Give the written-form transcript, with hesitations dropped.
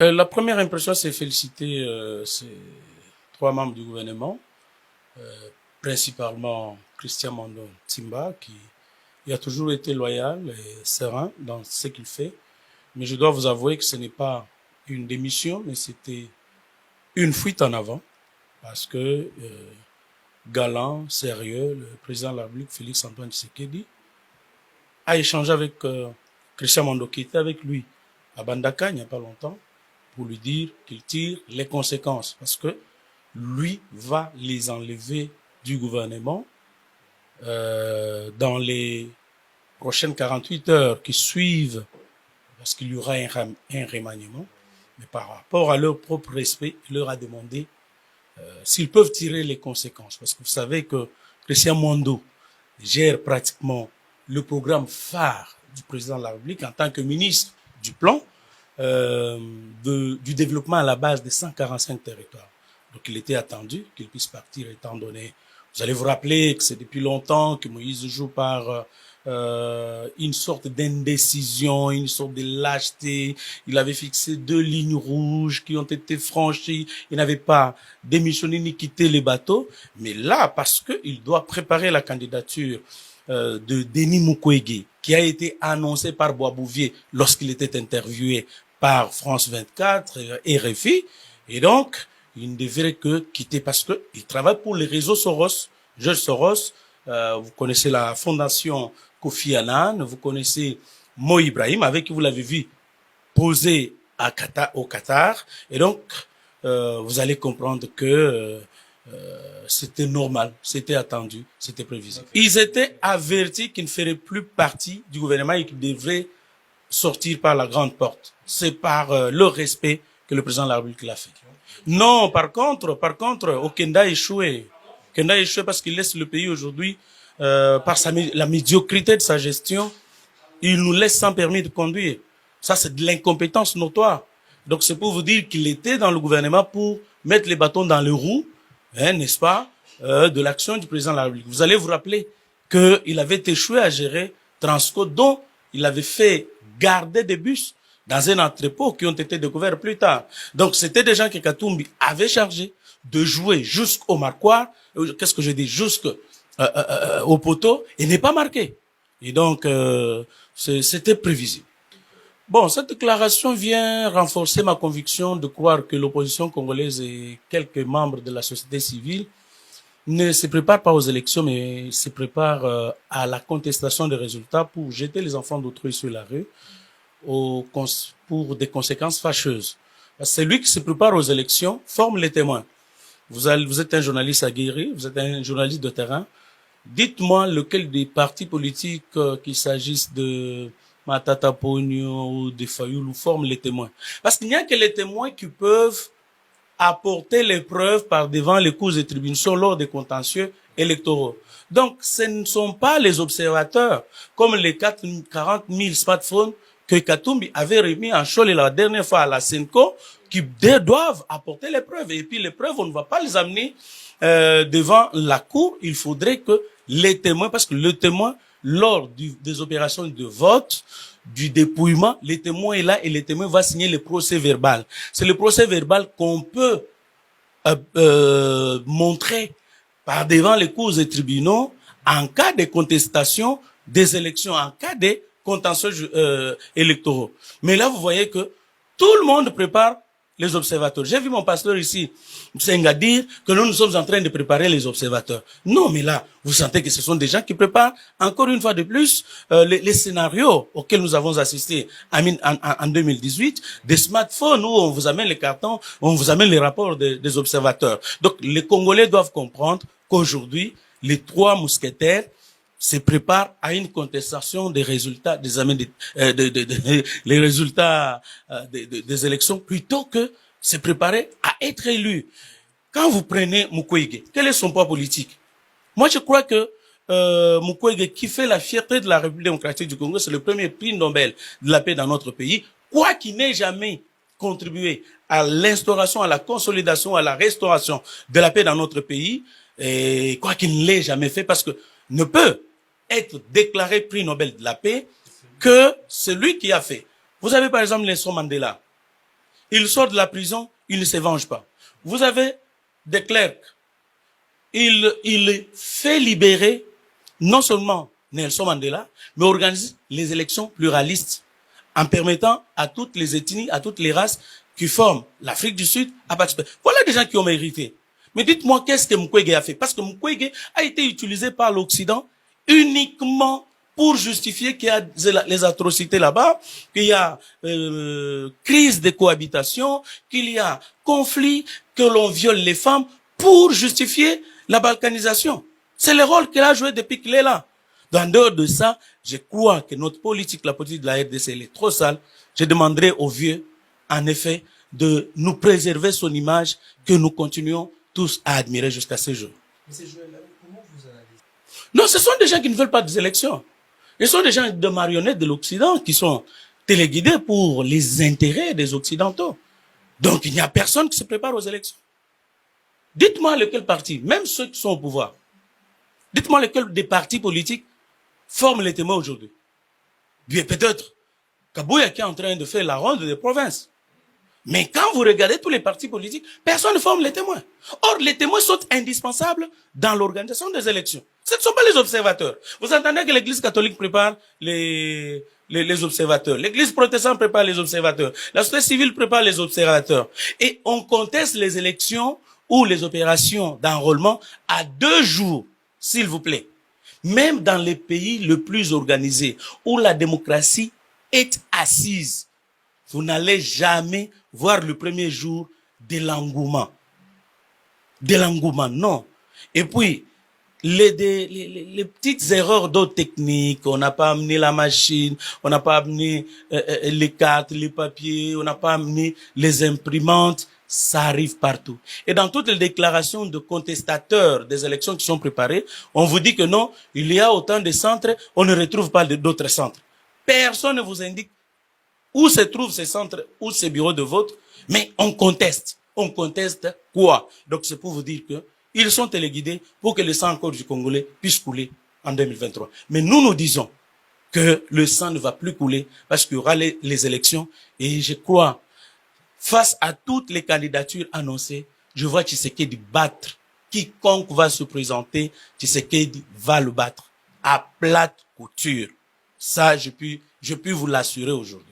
La première impression, c'est féliciter ces trois membres du gouvernement, euh, principalement Christian Mondo Timba, qui a toujours été loyal et serein dans ce qu'il fait. Mais je dois vous avouer que ce n'est pas une démission, mais c'était une fuite en avant, parce que galant, sérieux, le président de la République, Félix Antoine Tshisekedi, a échangé avec Christian Mondo, qui était avec lui à Bandaka il n'y a pas longtemps, pour lui dire qu'il tire les conséquences, parce que lui va les enlever du gouvernement dans les prochaines 48 heures qui suivent, parce qu'il y aura un remaniement, mais par rapport à leur propre respect, il leur a demandé s'ils peuvent tirer les conséquences, parce que vous savez que Christian Mondo gère pratiquement le programme phare du président de la République en tant que ministre du plan, du développement à la base des 145 territoires. Donc il était attendu qu'il puisse partir, étant donné, vous allez vous rappeler que c'est depuis longtemps que Moïse joue par une sorte d'indécision, une sorte de lâcheté. Il avait fixé 2 lignes rouges qui ont été franchies. Il n'avait pas démissionné ni quitté les bateaux. Mais là, parce qu'il doit préparer la candidature de Denis Mukwege, qui a été annoncé par Boisbouvier lorsqu'il était interviewé par France 24 et RFI. Et donc, il ne devrait que quitter parce que il travaille pour les réseaux Soros. George Soros, vous connaissez la fondation Kofi Annan, vous connaissez Mo Ibrahim, avec qui vous l'avez vu poser au Qatar. Et donc, vous allez comprendre que c'était normal, c'était attendu, c'était prévisible. Ils étaient avertis qu'ils ne feraient plus partie du gouvernement et qu'ils devraient sortir par la grande porte. C'est par leur respect que le président de la République l'a fait. Non, par contre, Okenda a échoué. Okenda a échoué parce qu'il laisse le pays aujourd'hui par la médiocrité de sa gestion. Il nous laisse sans permis de conduire. Ça, c'est de l'incompétence notoire. Donc, c'est pour vous dire qu'il était dans le gouvernement pour mettre les bâtons dans les roues, n'est-ce pas, de l'action du président de la République. Vous allez vous rappeler qu'il avait échoué à gérer Transco, dont il avait fait garder des bus dans un entrepôt qui ont été découverts plus tard. Donc, c'était des gens que Katumbi avait chargé de jouer jusqu'au marquoir, qu'est-ce que je dis, jusqu'au poteau, et n'est pas marqué. Et donc, c'était prévisible. Bon, cette déclaration vient renforcer ma conviction de croire que l'opposition congolaise et quelques membres de la société civile ne se préparent pas aux élections, mais se préparent à la contestation des résultats pour jeter les enfants d'autrui sur la rue pour des conséquences fâcheuses. Celui qui se prépare aux élections forme les témoins. Vous êtes un journaliste aguerri, vous êtes un journaliste de terrain. Dites-moi lequel des partis politiques, qu'il s'agisse de Matata Pogno ou de Fayoulou, forment les témoins. Parce qu'il n'y a que les témoins qui peuvent apporter les preuves par devant les cours et tribunaux lors des contentieux électoraux. Donc, ce ne sont pas les observateurs, comme les 40 000 smartphones que Katumbi avait remis en Chol la dernière fois à la Senko, qui doivent apporter les preuves. Et puis les preuves, on ne va pas les amener devant la cour. Il faudrait que les témoins, parce que le témoin, lors des opérations de vote, du dépouillement, les témoins est là et les témoins va signer le procès verbal. C'est le procès verbal qu'on peut montrer par devant les cours et tribunaux en cas de contestation des élections, en cas de contentieux électoraux. Mais là, vous voyez que tout le monde prépare les observateurs. J'ai vu mon pasteur ici, Senga, dire que nous sommes en train de préparer les observateurs. Non, mais là, vous sentez que ce sont des gens qui préparent, encore une fois de plus, les scénarios auxquels nous avons assisté en 2018, des smartphones où on vous amène les cartons, on vous amène les rapports des observateurs. Donc, les Congolais doivent comprendre qu'aujourd'hui, les trois mousquetaires se préparent à une contestation des résultats les résultats des élections plutôt que se préparer à être élu. Quand vous prenez Mukwege, quel est son poids politique? Moi, je crois que Mukwege, qui fait la fierté de la République démocratique du Congo, c'est le premier prix Nobel de la paix dans notre pays, quoi qu'il n'ait jamais contribué à l'instauration, à la consolidation, à la restauration de la paix dans notre pays, et quoi qu'il ne l'ait jamais fait, parce que ne peut être déclaré prix Nobel de la paix que celui qui a fait. Vous avez par exemple Nelson Mandela. il sort de la prison, il ne se venge pas. Vous avez des clercs, il fait libérer non seulement Nelson Mandela, mais organise les élections pluralistes en permettant à toutes les ethnies, à toutes les races qui forment l'Afrique du Sud à participer. Voilà des gens qui ont mérité. Mais dites-moi, qu'est-ce que Mukwege a fait? Parce que Mukwege a été utilisé par l'Occident uniquement pour justifier qu'il y a les atrocités là-bas, qu'il y a crise de cohabitation, qu'il y a conflit, que l'on viole les femmes, pour justifier la balkanisation. C'est le rôle qu'elle a joué depuis qu'il est là. En dehors de ça, je crois que notre politique, la politique de la RDC, elle est trop sale. Je demanderai aux vieux, en effet, de nous préserver son image que nous continuons tous à admirer jusqu'à ce jour. Mais ces jeux-là, comment vous analysez? Non, ce sont des gens qui ne veulent pas des élections. Ce sont des gens de marionnettes de l'Occident qui sont téléguidés pour les intérêts des Occidentaux. Donc, il n'y a personne qui se prépare aux élections. Dites-moi lequel parti, même ceux qui sont au pouvoir, dites-moi lequel des partis politiques forment les témoins aujourd'hui. Bien, peut-être Kabouya qui est en train de faire la ronde des provinces. Mais quand vous regardez tous les partis politiques, personne ne forme les témoins. Or, les témoins sont indispensables dans l'organisation des élections. Ce ne sont pas les observateurs. Vous entendez que l'Église catholique prépare les observateurs. L'Église protestante prépare les observateurs. La société civile prépare les observateurs. Et on conteste les élections ou les opérations d'enrôlement à 2 jours, s'il vous plaît. Même dans les pays les plus organisés, où la démocratie est assise, vous n'allez jamais voir le premier jour de l'engouement. De l'engouement, non. Et puis, les petites erreurs d'autres techniques, on n'a pas amené la machine, on n'a pas amené les cartes, les papiers, on n'a pas amené les imprimantes, ça arrive partout. Et dans toutes les déclarations de contestateurs des élections qui sont préparées, on vous dit que non, il y a autant de centres, on ne retrouve pas d'autres centres. Personne ne vous indique où se trouvent ces centres, où ces bureaux de vote, mais on conteste. On conteste quoi? Donc c'est pour vous dire que ils sont téléguidés pour que le sang encore du Congolais puisse couler en 2023. Mais nous disons que le sang ne va plus couler parce qu'il y aura les élections. Et je crois, face à toutes les candidatures annoncées, je vois Tshisekedi battre. Quiconque va se présenter, Tshisekedi va le battre à plate couture. Ça, je puis vous l'assurer aujourd'hui.